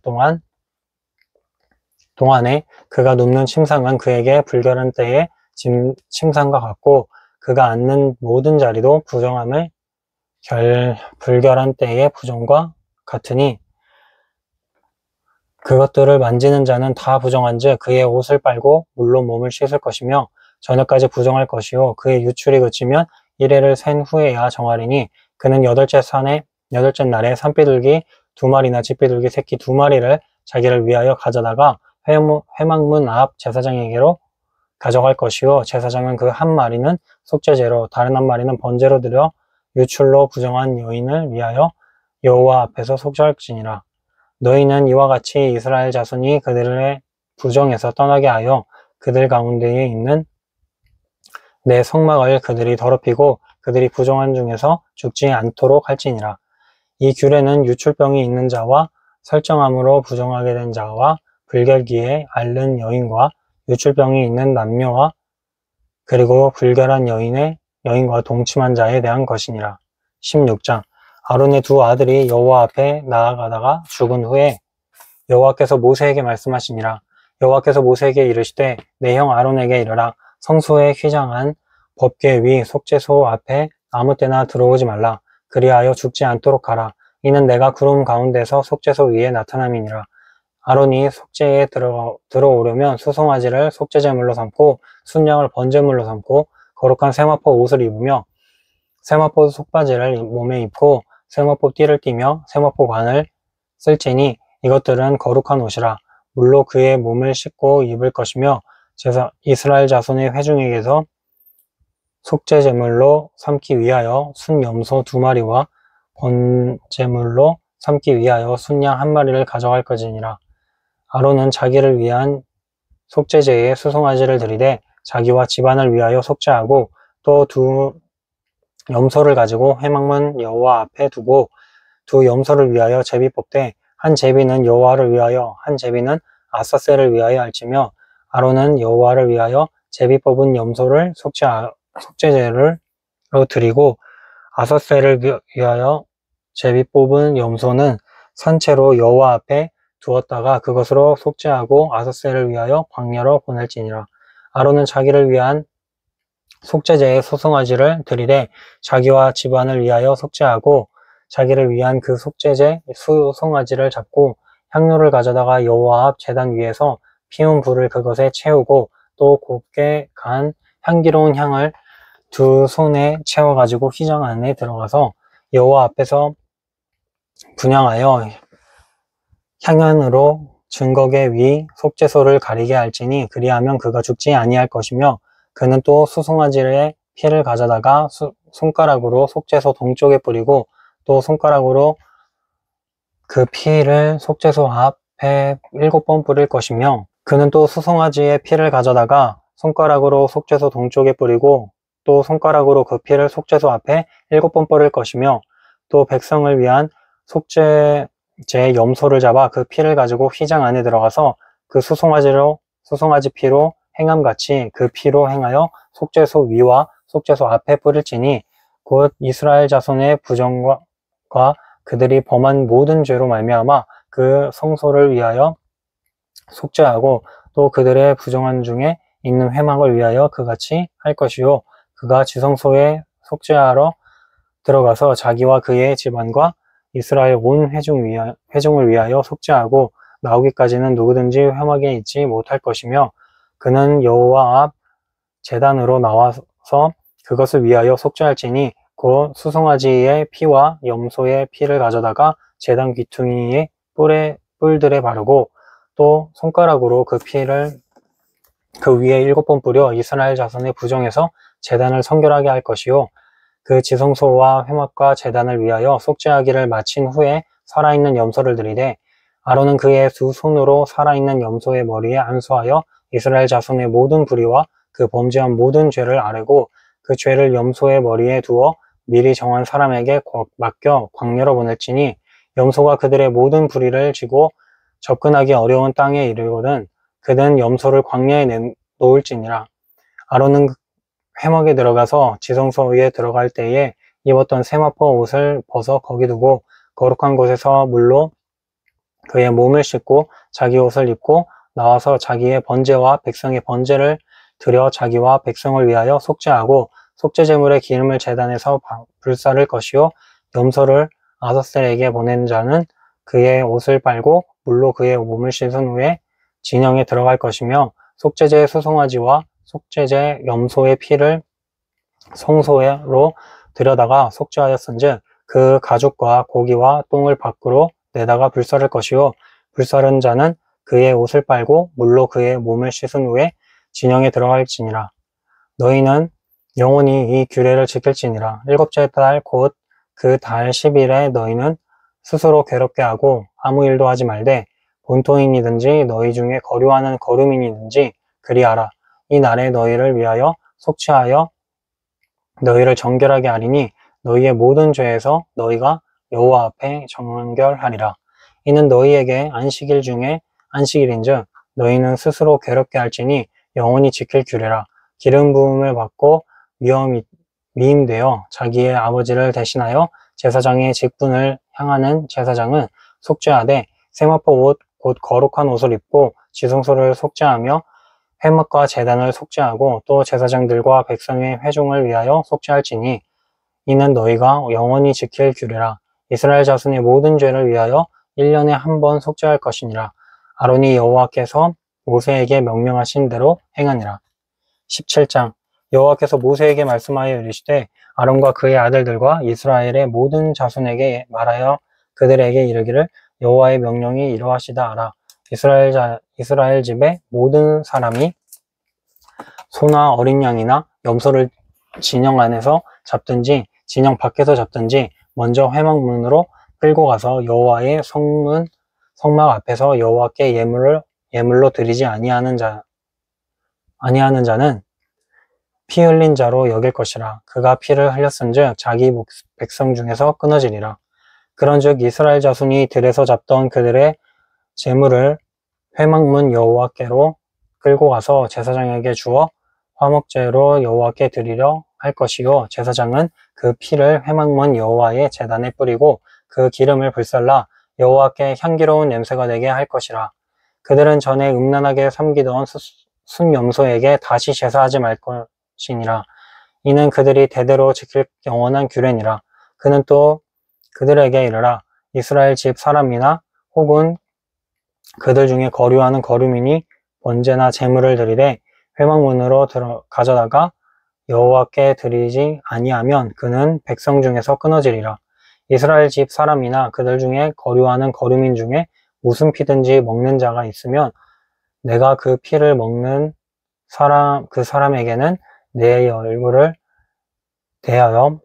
Speaker 1: 동안에 그가 눕는 침상은 그에게 불결한 때의 침상과 같고 그가 앉는 모든 자리도 불결한 때의 부정과 같으니 그것들을 만지는 자는 다 부정한즉 그의 옷을 빨고 물로 몸을 씻을 것이며 저녁까지 부정할 것이요 그의 유출이 그치면 이래를 센 후에야 정하리니 그는 여덟째 날에 산비둘기 2마리나 쥐비둘기 새끼 2마리를 자기를 위하여 가져다가 회막문 앞 제사장에게로 가져갈 것이요 제사장은 그 한 마리는 속죄제로 다른 한 마리는 번제로 드려 유출로 부정한 여인을 위하여 여호와 앞에서 속죄할지니라. 너희는 이와 같이 이스라엘 자손이 그들의 부정에서 떠나게 하여 그들 가운데에 있는 내 성막을 그들이 더럽히고 그들이 부정한 중에서 죽지 않도록 할지니라. 이 규례는 유출병이 있는 자와 설정함으로 부정하게 된 자와 불결기에 앓는 여인과 유출병이 있는 남녀와 그리고 불결한 여인과 동침한 자에 대한 것이니라. 16장 아론의 2 아들이 여호와 앞에 나아가다가 죽은 후에 여호와께서 모세에게 말씀하시니라. 여호와께서 모세에게 이르시되 내 형 아론에게 이르라. 성소에 휘장한 법궤 위 속죄소 앞에 아무 때나 들어오지 말라. 그리하여 죽지 않도록 하라. 이는 내가 구름 가운데서 속죄소 위에 나타남이니라. 아론이 속죄에 들어오려면 수송아지를 속죄제물로 삼고 순양을 번제물로 삼고 거룩한 세마포 옷을 입으며 세마포 속바지를 몸에 입고 세마포 띠를 띠며 세마포 관을 쓸지니 이것들은 거룩한 옷이라. 물로 그의 몸을 씻고 입을 것이며 이스라엘 자손의 회중에게서 속죄제물로 삼기 위하여 순염소 2마리와 번제물로 삼기 위하여 순양 1마리를 가져갈 것이니라. 아론은 자기를 위한 속죄제에 수송아지를 드리되 자기와 집안을 위하여 속죄하고 또 2 염소를 가지고 회막문 여호와 앞에 두고 2 염소를 위하여 제비 뽑되 한 제비는 여호와를 위하여 한 제비는 아사셀을 위하여 할지며 아론은 여호와를 위하여 제비 뽑은 염소를 속죄제로 드리고 아사셀을 위하여 제비 뽑은 염소는 산채로 여호와 앞에 두었다가 그것으로 속죄하고 아사셀을 위하여 광야로 보낼지니라. 아론은 자기를 위한 속죄제에 수송아지를 드리되 자기와 집안을 위하여 속죄하고 자기를 위한 그 속죄제 수송아지를 잡고 향로를 가져다가 여호와 앞 제단 위에서 피운 불을 그것에 채우고 또 곱게 간 향기로운 향을 2 손에 채워 가지고 휘장 안에 들어가서 여호와 앞에서 분향하여 향연으로 증거계 위 속죄소를 가리게 할지니 그리하면 그가 죽지 아니할 것이며 그는 또 수송아지의 피를 가져다가 손가락으로 속죄소 동쪽에 뿌리고 또 손가락으로 그 피를 속죄소 앞에 7번 뿌릴 것이며 그는 또 수송아지의 피를 가져다가 손가락으로 속죄소 동쪽에 뿌리고 또 손가락으로 그 피를 속죄소 앞에 7번 뿌릴 것이며 또 백성을 위한 속죄제 염소를 잡아 그 피를 가지고 휘장 안에 들어가서 그 수송아지 피로 행함같이 그 피로 행하여 속죄소 위와 속죄소 앞에 뿌릴지니 곧 이스라엘 자손의 부정과 그들이 범한 모든 죄로 말미암아 그 성소를 위하여 속죄하고 또 그들의 부정한 중에 있는 회막을 위하여 그같이 할 것이요 그가 지성소에 속죄하러 들어가서 자기와 그의 집안과 이스라엘 온 회중을 위하여 속죄하고 나오기까지는 누구든지 회막에 있지 못할 것이며 그는 여호와 앞 제단으로 나와서 그것을 위하여 속죄할지니 곧 수송아지의 피와 염소의 피를 가져다가 제단 귀퉁이의 뿔들에 바르고 또 손가락으로 그 피를 그 위에 7번 뿌려 이스라엘 자손의 부정에서 제단을 성결하게 할 것이요 그 지성소와 회막과 제단을 위하여 속죄하기를 마친 후에 살아있는 염소를 드리되 아론은 그의 2 손으로 살아있는 염소의 머리에 안수하여 이스라엘 자손의 모든 불의와 그 범죄한 모든 죄를 아뢰고 그 죄를 염소의 머리에 두어 미리 정한 사람에게 맡겨 광야로 보낼지니 염소가 그들의 모든 부리를 쥐고 접근하기 어려운 땅에 이르거든 그는 염소를 광야에 내놓을지니라. 아론은 회막에 들어가서 지성소에 들어갈 때에 입었던 세마포 옷을 벗어 거기 두고 거룩한 곳에서 물로 그의 몸을 씻고 자기 옷을 입고 나와서 자기의 번제와 백성의 번제를 드려 자기와 백성을 위하여 속죄하고 속죄 제물의 기름을 제단에서 불사를 것이요 염소를 아사셀에게 보낸 자는 그의 옷을 빨고 물로 그의 몸을 씻은 후에 진영에 들어갈 것이며 속죄제 수송아지와 속죄제 염소의 피를 성소로 들여다가 속죄하였은즉 그 가죽과 고기와 똥을 밖으로 내다가 불사를 것이요 불사른 자는 그의 옷을 빨고 물로 그의 몸을 씻은 후에 진영에 들어갈지니라. 너희는 영원히 이 규례를 지킬지니라. 일곱째 달 곧 그 달 10일에 너희는 스스로 괴롭게 하고 아무 일도 하지 말되 본토인이든지 너희 중에 거류하는 거류민이든지 그리하라. 이 날에 너희를 위하여 속죄하여 너희를 정결하게 하리니 너희의 모든 죄에서 너희가 여호와 앞에 정결하리라. 이는 너희에게 안식일 중에 안식일인즉 너희는 스스로 괴롭게 할지니 영원히 지킬 규례라. 기름 부음을 받고 위임되어 자기의 아버지를 대신하여 제사장의 직분을 향하는 제사장은 속죄하되 세마포 옷 곧 거룩한 옷을 입고 지성소를 속죄하며 회막과 제단을 속죄하고 또 제사장들과 백성의 회중을 위하여 속죄할지니 이는 너희가 영원히 지킬 규례라. 이스라엘 자손의 모든 죄를 위하여 1년에 한 번 속죄할 것이니라. 아론이 여호와께서 모세에게 명령하신 대로 행하니라. 17장 여호와께서 모세에게 말씀하여 이르시되 아론과 그의 아들들과 이스라엘의 모든 자손에게 말하여 그들에게 이르기를 여호와의 명령이 이러하시다 하라. 이스라엘 집의 모든 사람이 소나 어린 양이나 염소를 진영 안에서 잡든지 진영 밖에서 잡든지 먼저 회막문으로 끌고 가서 여호와의 성막 앞에서 여호와께 예물로 드리지 아니하는 자는 피 흘린 자로 여길 것이라. 그가 피를 흘렸은즉 자기 백성 중에서 끊어지리라. 그런즉 이스라엘 자손이 들에서 잡던 그들의 제물을 회막문 여호와께로 끌고 가서 제사장에게 주어 화목제로 여호와께 드리려 할 것이요 제사장은 그 피를 회막문 여호와의 제단에 뿌리고 그 기름을 불살라 여호와께 향기로운 냄새가 되게 할 것이라. 그들은 전에 음란하게 섬기던 순염소에게 다시 제사하지 말 것이니라. 이는 그들이 대대로 지킬 영원한 규례니라. 그는 또 그들에게 이르라. 이스라엘 집 사람이나 혹은 그들 중에 거류하는 거류민이 번제나 제물을 드리되 회막문으로 가져다가 여호와께 드리지 아니하면 그는 백성 중에서 끊어지리라. 이스라엘 집 사람이나 그들 중에 거류하는 거류민 중에 무슨 피든지 먹는 자가 있으면 내가 그 피를 먹는 그 사람에게는 내 얼굴을 대하여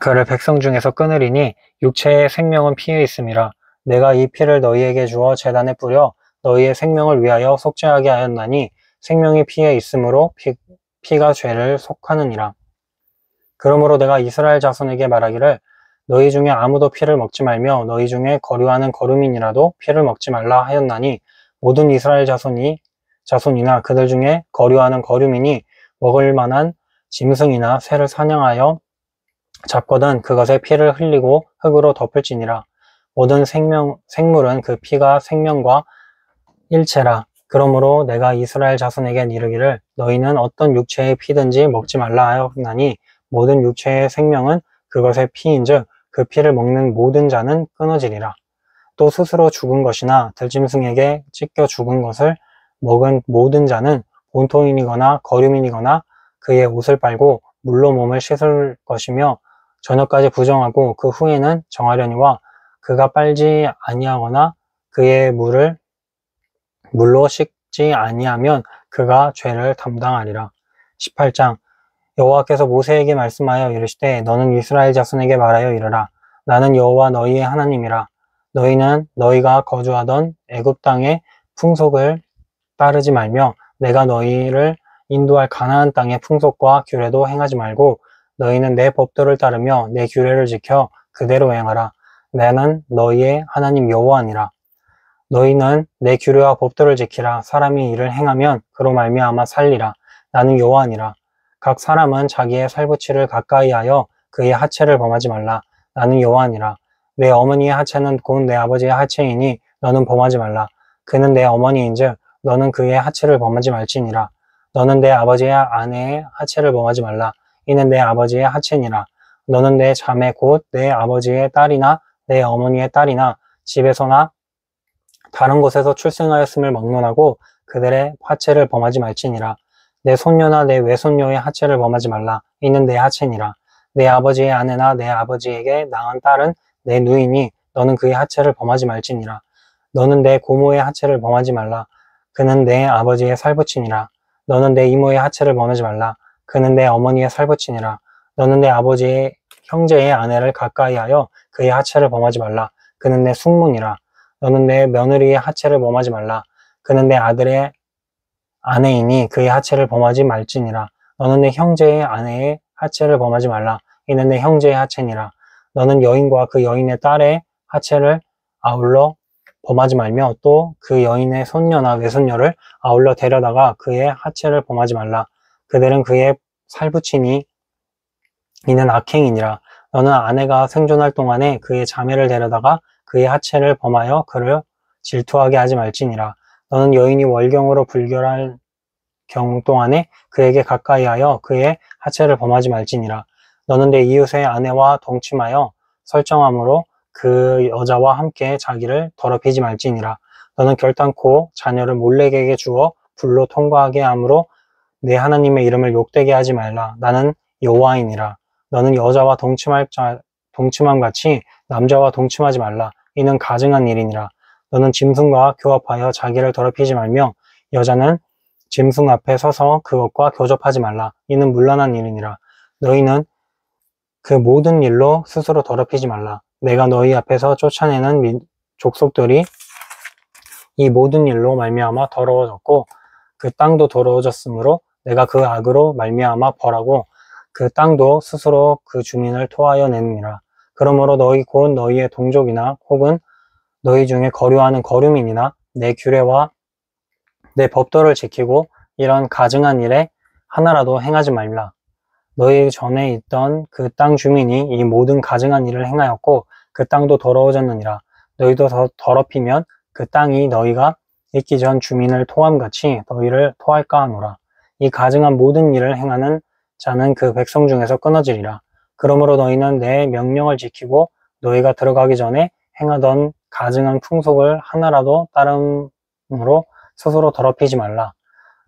Speaker 1: 그를 백성 중에서 끊으리니 육체의 생명은 피에 있음이라. 내가 이 피를 너희에게 주어 제단에 뿌려 너희의 생명을 위하여 속죄하게 하였나니 생명이 피에 있으므로 피가 죄를 속하느니라. 그러므로 내가 이스라엘 자손에게 말하기를 너희 중에 아무도 피를 먹지 말며 너희 중에 거류하는 거류민이라도 피를 먹지 말라 하였나니 모든 이스라엘 자손이나 그들 중에 거류하는 거류민이 먹을 만한 짐승이나 새를 사냥하여 잡거든 그것에 피를 흘리고 흙으로 덮을지니라. 모든 생물은 그 피가 생명과 일체라. 그러므로 내가 이스라엘 자손에게 이르기를 너희는 어떤 육체의 피든지 먹지 말라 하였나니 모든 육체의 생명은 그것의 피인즉 그 피를 먹는 모든 자는 끊어지리라. 또 스스로 죽은 것이나 들짐승에게 찢겨 죽은 것을 먹은 모든 자는 본토인이거나 거류민이거나 그의 옷을 빨고 물로 몸을 씻을 것이며 저녁까지 부정하고 그 후에는 정하려니와 그가 빨지 아니하거나 그의 물로 씻지 아니하면 그가 죄를 담당하리라. 18장 여호와께서 모세에게 말씀하여 이르시되 너는 이스라엘 자손에게 말하여 이르라. 나는 여호와 너희의 하나님이라. 너희는 너희가 거주하던 애굽 땅의 풍속을 따르지 말며 내가 너희를 인도할 가나안 땅의 풍속과 규례도 행하지 말고 너희는 내 법도를 따르며 내 규례를 지켜 그대로 행하라. 나는 너희의 하나님 여호와니라. 너희는 내 규례와 법도를 지키라. 사람이 이를 행하면 그로 말미암아 살리라. 나는 여호와니라. 각 사람은 자기의 살부치를 가까이하여 그의 하체를 범하지 말라. 나는 여호와니라. 내 어머니의 하체는 곧 내 아버지의 하체이니 너는 범하지 말라. 그는 내 어머니인즉 너는 그의 하체를 범하지 말지니라. 너는 내 아버지의 아내의 하체를 범하지 말라. 이는 내 아버지의 하체니라. 너는 내 자매 곧 내 아버지의 딸이나 내 어머니의 딸이나 집에서나 다른 곳에서 출생하였음을 막론하고 그들의 하체를 범하지 말지니라. 내 손녀나 내 외손녀의 하체를 범하지 말라. 이는 내 하체니라. 내 아버지의 아내나 내 아버지에게 낳은 딸은 내 누이니 너는 그의 하체를 범하지 말지니라. 너는 내 고모의 하체를 범하지 말라. 그는 내 아버지의 살부치니라. 너는 내 이모의 하체를 범하지 말라. 그는 내 어머니의 살부치니라. 너는 내 아버지의 형제의 아내를 가까이하여 그의 하체를 범하지 말라. 그는 내 숙모니라. 너는 내 며느리의 하체를 범하지 말라. 그는 내 아들의 아내이니 그의 하체를 범하지 말지니라. 너는 내 형제의 아내의 하체를 범하지 말라. 이는 내 형제의 하체니라. 너는 여인과 그 여인의 딸의 하체를 아울러 범하지 말며 또 그 여인의 손녀나 외손녀를 아울러 데려다가 그의 하체를 범하지 말라. 그들은 그의 살부치니 이는 악행이니라. 너는 아내가 생존할 동안에 그의 자매를 데려다가 그의 하체를 범하여 그를 질투하게 하지 말지니라. 너는 여인이 월경으로 불결할 경우 동안에 그에게 가까이하여 그의 하체를 범하지 말지니라. 너는 내 이웃의 아내와 동침하여 설정함으로 그 여자와 함께 자기를 더럽히지 말지니라. 너는 결단코 자녀를 몰래에게 주어 불로 통과하게 함으로 내 하나님의 이름을 욕되게 하지 말라. 나는 여호와이니라. 너는 여자와 동침함 같이 남자와 동침하지 말라. 이는 가증한 일이니라. 너는 짐승과 교합하여 자기를 더럽히지 말며 여자는 짐승 앞에 서서 그것과 교접하지 말라. 이는 문란한 일이니라. 너희는 그 모든 일로 스스로 더럽히지 말라. 내가 너희 앞에서 쫓아내는 족속들이 이 모든 일로 말미암아 더러워졌고 그 땅도 더러워졌으므로 내가 그 악으로 말미암아 벌하고 그 땅도 스스로 그 주민을 토하여 내느니라. 그러므로 너희 곧 너희의 동족이나 혹은 너희 중에 거류하는 거류민이나 내 규례와 내 법도를 지키고 이런 가증한 일에 하나라도 행하지 말라. 너희 전에 있던 그 땅 주민이 이 모든 가증한 일을 행하였고 그 땅도 더러워졌느니라. 너희도 더 더럽히면 그 땅이 너희가 있기 전 주민을 토함같이 너희를 토할까 하노라. 이 가증한 모든 일을 행하는 자는 그 백성 중에서 끊어지리라. 그러므로 너희는 내 명령을 지키고 너희가 들어가기 전에 행하던 가증한 풍속을 하나라도 따름으로 스스로 더럽히지 말라.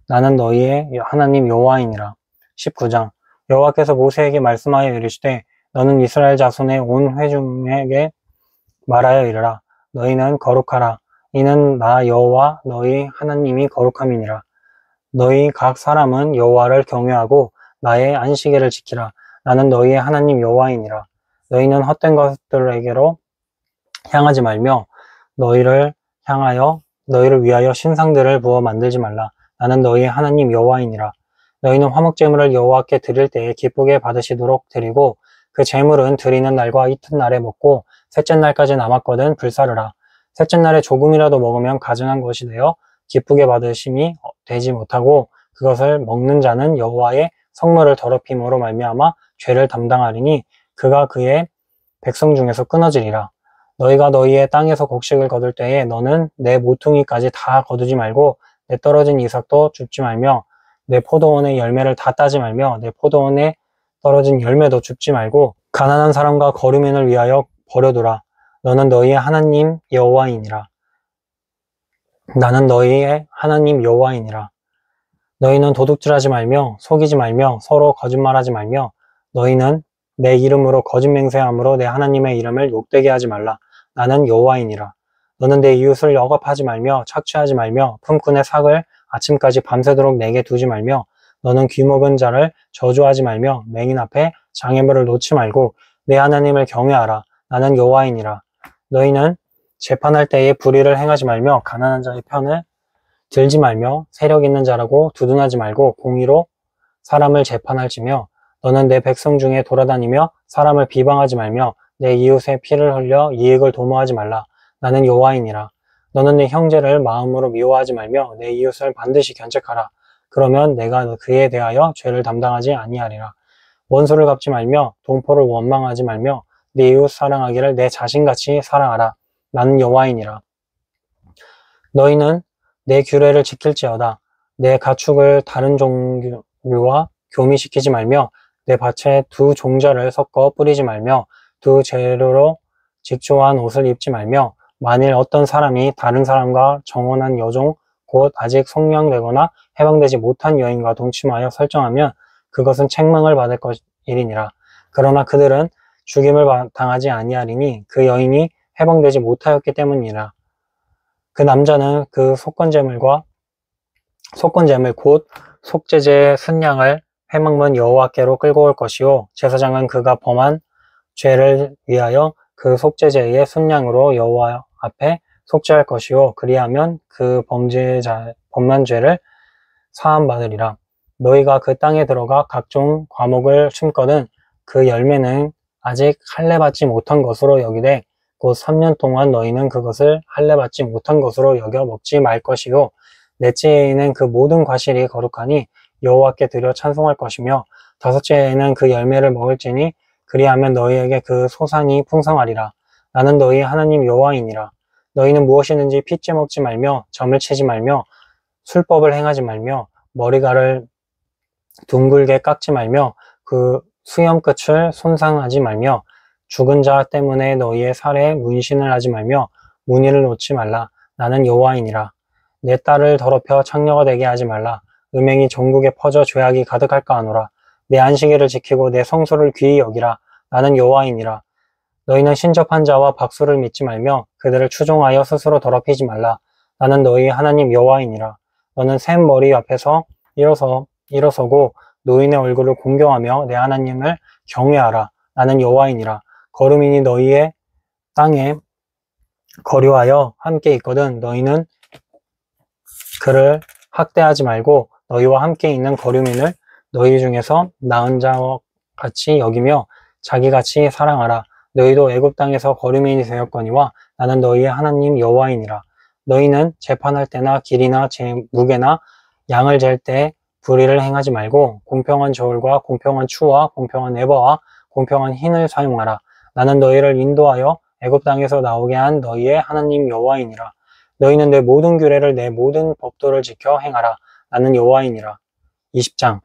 Speaker 1: 나는 너희의 하나님 여호와이니라. 19장 여호와께서 모세에게 말씀하여 이르시되 너는 이스라엘 자손의 온 회중에게 말하여 이르라. 너희는 거룩하라. 이는 나 여호와 너희 하나님이 거룩함이니라. 너희 각 사람은 여호와를 경외하고 나의 안식일을 지키라. 나는 너희의 하나님 여호와이니라. 너희는 헛된 것들에게로 향하지 말며 너희를 위하여 신상들을 부어 만들지 말라. 나는 너희의 하나님 여호와이니라. 너희는 화목제물을 여호와께 드릴 때에 기쁘게 받으시도록 드리고 그 제물은 드리는 날과 이튿날에 먹고 셋째 날까지 남았거든 불사르라. 셋째 날에 조금이라도 먹으면 가증한 것이 되어 기쁘게 받으심이 되지 못하고 그것을 먹는 자는 여호와의 성물을 더럽힘으로 말미암아 죄를 담당하리니 그가 그의 백성 중에서 끊어지리라. 너희가 너희의 땅에서 곡식을 거둘 때에 너는 내 모퉁이까지 다 거두지 말고 내 떨어진 이삭도 줍지 말며 내 포도원의 열매를 다 따지 말며 내 포도원에 떨어진 열매도 줍지 말고 가난한 사람과 거류민을 위하여 버려두라. 너는 너희의 하나님 여호와이니라. 나는 너희의 하나님 여호와이니라. 너희는 도둑질하지 말며 속이지 말며 서로 거짓말하지 말며 너희는 내 이름으로 거짓 맹세함으로 내 하나님의 이름을 욕되게 하지 말라. 나는 여호와이니라. 너는 내 이웃을 억압하지 말며 착취하지 말며 품꾼의 삭을 아침까지 밤새도록 내게 두지 말며 너는 귀먹은 자를 저주하지 말며 맹인 앞에 장애물을 놓지 말고 내 하나님을 경외하라. 나는 여호와이니라. 너희는 재판할 때에 불의를 행하지 말며 가난한 자의 편을 들지 말며 세력 있는 자라고 두둔하지 말고 공의로 사람을 재판할지며 너는 내 백성 중에 돌아다니며 사람을 비방하지 말며 내 이웃의 피를 흘려 이익을 도모하지 말라. 나는 여호와이니라. 너는 내 형제를 마음으로 미워하지 말며 내 이웃을 반드시 견책하라. 그러면 내가 그에 대하여 죄를 담당하지 아니하리라. 원수를 갚지 말며 동포를 원망하지 말며 내 이웃 사랑하기를 내 자신같이 사랑하라. 나는 여호와이니라. 너희는 내 규례를 지킬지어다. 내 가축을 다른 종류와 교미시키지 말며 내 밭에 두 종자를 섞어 뿌리지 말며 두 재료로 직조한 옷을 입지 말며 만일 어떤 사람이 다른 사람과 정혼한 여종 곧 아직 성령되거나 해방되지 못한 여인과 동침하여 설정하면 그것은 책망을 받을 것이니라. 그러나 그들은 죽임을 당하지 아니하리니 그 여인이 해방되지 못하였기 때문이라. 그 남자는 그 속건제물 곧 속죄제의 순양을 회막문 여호와께로 끌고 올 것이요 제사장은 그가 범한 죄를 위하여 그 속죄제의 순양으로 여호와 앞에 속죄할 것이요 그리하면 그 범한 죄를 사함 받으리라. 너희가 그 땅에 들어가 각종 과목을 심거든 그 열매는 아직 할례 받지 못한 것으로 여기되 곧 3년 동안 너희는 그것을 할례 받지 못한 것으로 여겨 먹지 말 것이요 넷째에는 그 모든 과실이 거룩하니 여호와께 드려 찬송할 것이며 다섯째에는 그 열매를 먹을지니 그리하면 너희에게 그 소산이 풍성하리라. 나는 너희 하나님 여호와이니라. 너희는 무엇이든지 핏째 먹지 말며 점을 치지 말며 술법을 행하지 말며 머리카락을 둥글게 깎지 말며 그 수염 끝을 손상하지 말며 죽은 자 때문에 너희의 살에 문신을 하지 말며 무늬를 놓지 말라. 나는 여호와이니라. 내 딸을 더럽혀 창녀가 되게 하지 말라. 음행이 전국에 퍼져 죄악이 가득할까 하노라. 내 안식일을 지키고 내 성소를 귀히 여기라. 나는 여호와이니라. 너희는 신접한 자와 박수를 믿지 말며 그들을 추종하여 스스로 더럽히지 말라. 나는 너희 하나님 여호와이니라. 너는 샘 머리 앞에서 일어서고 노인의 얼굴을 공경하며 내 하나님을 경외하라. 나는 여호와이니라. 거류민이 너희의 땅에 거류하여 함께 있거든 너희는 그를 학대하지 말고 너희와 함께 있는 거류민을 너희 중에서 나은 자와 같이 여기며 자기같이 사랑하라. 너희도 애굽 땅에서 거류민이 되었거니와 나는 너희의 하나님 여호와이니라. 너희는 재판할 때나 길이나 무게나 양을 잴 때 불의를 행하지 말고 공평한 저울과 공평한 추와 공평한 에버와 공평한 흰을 사용하라. 나는 너희를 인도하여 애굽 땅에서 나오게 한 너희의 하나님 여호와이니라. 너희는 내 모든 규례를 내 모든 법도를 지켜 행하라. 나는 여호와이니라. 20장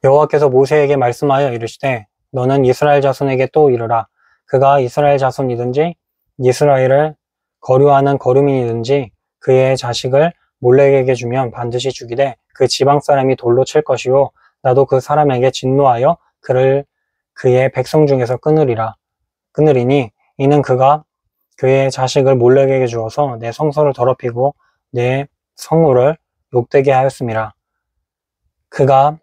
Speaker 1: 여호와께서 모세에게 말씀하여 이르시되 너는 이스라엘 자손에게 또 이르라. 그가 이스라엘 자손이든지 이스라엘을 거류하는 거류민이든지 그의 자식을 몰렉에게 주면 반드시 죽이되 그 지방 사람이 돌로 칠 것이요 나도 그 사람에게 진노하여 그를 그의 백성 중에서 끊으리니 이는 그가 그의 자식을 몰렉에게 주어서 내 성소를 더럽히고 내 성읍을 욕되게 하였음이라. 그가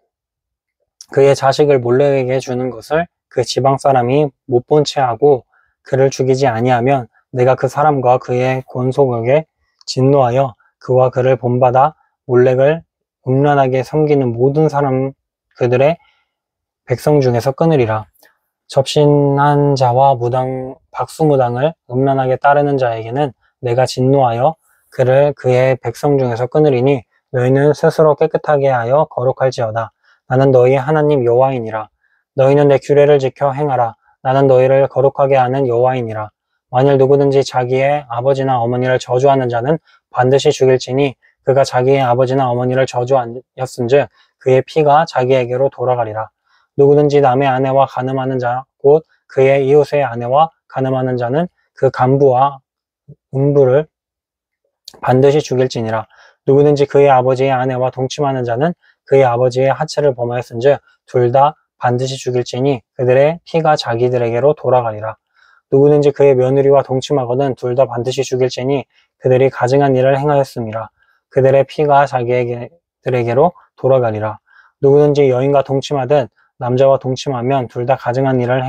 Speaker 1: 그의 자식을 몰렉에게 주는 것을 그 지방 사람이 못 본 채 하고 그를 죽이지 아니하면 내가 그 사람과 그의 권속에게 진노하여 그와 그를 본받아 몰렉을 음란하게 섬기는 모든 사람 그들의 백성 중에서 끊으리라. 접신한 자와 박수무당을 음란하게 따르는 자에게는 내가 진노하여 그를 그의 백성 중에서 끊으리니 너희는 스스로 깨끗하게 하여 거룩할지어다. 나는 너희의 하나님 여호와이니라. 너희는 내 규례를 지켜 행하라. 나는 너희를 거룩하게 하는 여호와이니라. 만일 누구든지 자기의 아버지나 어머니를 저주하는 자는 반드시 죽일지니 그가 자기의 아버지나 어머니를 저주하였은즉 그의 피가 자기에게로 돌아가리라. 누구든지 남의 아내와 간음하는 자 곧 그의 이웃의 아내와 간음하는 자는 그 간부와 음부를 반드시 죽일지니라. 누구든지 그의 아버지의 아내와 동침하는 자는 그의 아버지의 하체를 범하였은즉 둘 다 반드시 죽일지니 그들의 피가 자기들에게로 돌아가리라. 누구든지 그의 며느리와 동침하거든 둘 다 반드시 죽일지니 그들이 가증한 일을 행하였음이라. 그들의 피가 자기들에게로 돌아가리라. 누구든지 여인과 동침하든 남자와 동침하면 둘 다 가증한 일을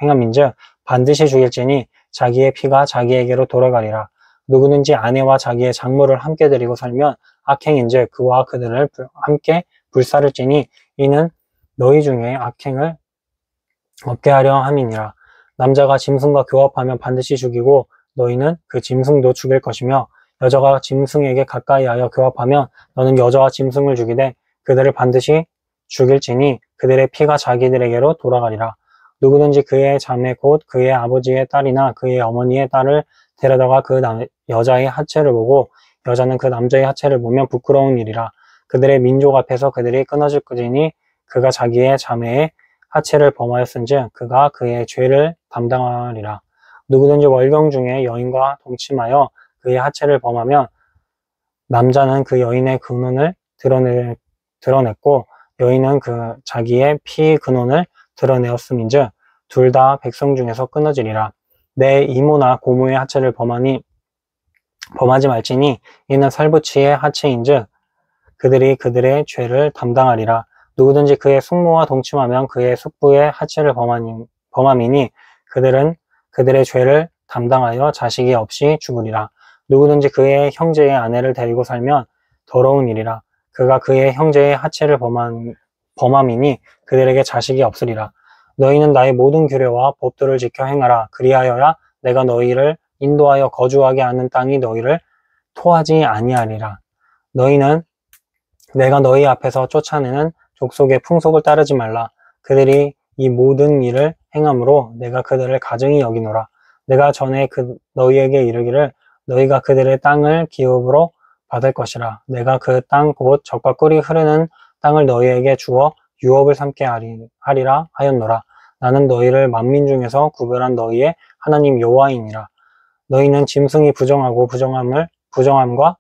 Speaker 1: 행함인즉 반드시 죽일지니 자기의 피가 자기에게로 돌아가리라. 누구든지 아내와 자기의 작물을 함께 드리고 살면 악행인즉 그와 그들을 함께 불사를지니 이는 너희 중에 악행을 없게 하려 함이니라. 남자가 짐승과 교합하면 반드시 죽이고 너희는 그 짐승도 죽일 것이며 여자가 짐승에게 가까이하여 교합하면 너는 여자와 짐승을 죽이되 그들을 반드시 죽일지니 그들의 피가 자기들에게로 돌아가리라. 누구든지 그의 자매 곧 그의 아버지의 딸이나 그의 어머니의 딸을 데려다가 그 여자의 하체를 보고 여자는 그 남자의 하체를 보면 부끄러운 일이라. 그들의 민족 앞에서 그들이 끊어질 것이니 그가 자기의 자매의 하체를 범하였은즉 그가 그의 죄를 담당하리라. 누구든지 월경 중에 여인과 동침하여 그의 하체를 범하면 남자는 그 여인의 근원을 드러냈고 여인은 그 자기의 피 근원을 드러내었음인즉 둘 다 백성 중에서 끊어지리라. 내 이모나 고모의 하체를 범하지 말지니 이는 살부치의 하체인즉 그들이 그들의 죄를 담당하리라. 누구든지 그의 숙모와 동침하면 그의 숙부의 하체를 범함이니 그들은 그들의 죄를 담당하여 자식이 없이 죽으리라. 누구든지 그의 형제의 아내를 데리고 살면 더러운 일이라. 그가 그의 형제의 하체를 범함이니 그들에게 자식이 없으리라. 너희는 나의 모든 규례와 법도를 지켜 행하라. 그리하여야 내가 너희를 인도하여 거주하게 하는 땅이 너희를 토하지 아니하리라. 너희는 내가 너희 앞에서 쫓아내는 족속의 풍속을 따르지 말라. 그들이 이 모든 일을 행함으로 내가 그들을 가증히 여기노라. 내가 전에 너희에게 이르기를 너희가 그들의 땅을 기업으로 받을 것이라. 내가 그 땅 곧 젖과 꿀이 흐르는 땅을 너희에게 주어 유업을 삼게 하리라 하였노라. 나는 너희를 만민 중에서 구별한 너희의 하나님 여호와이니라. 너희는 짐승이 부정함과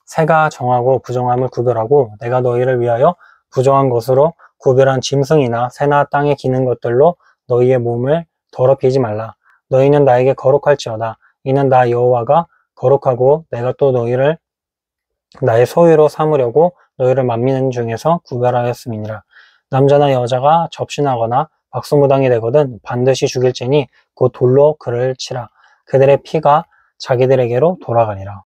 Speaker 1: 새가 정하고 부정함을 구별하고 내가 너희를 위하여 부정한 것으로 구별한 짐승이나 새나 땅에 기는 것들로 너희의 몸을 더럽히지 말라. 너희는 나에게 거룩할지어다. 이는 나 여호와가 거룩하고 내가 또 너희를 나의 소유로 삼으려고 너희를 만민 중에서 구별하였음이니라. 남자나 여자가 접신하거나 박수무당이 되거든 반드시 죽일지니 곧 돌로 그를 치라. 그들의 피가 자기들에게로 돌아가리라.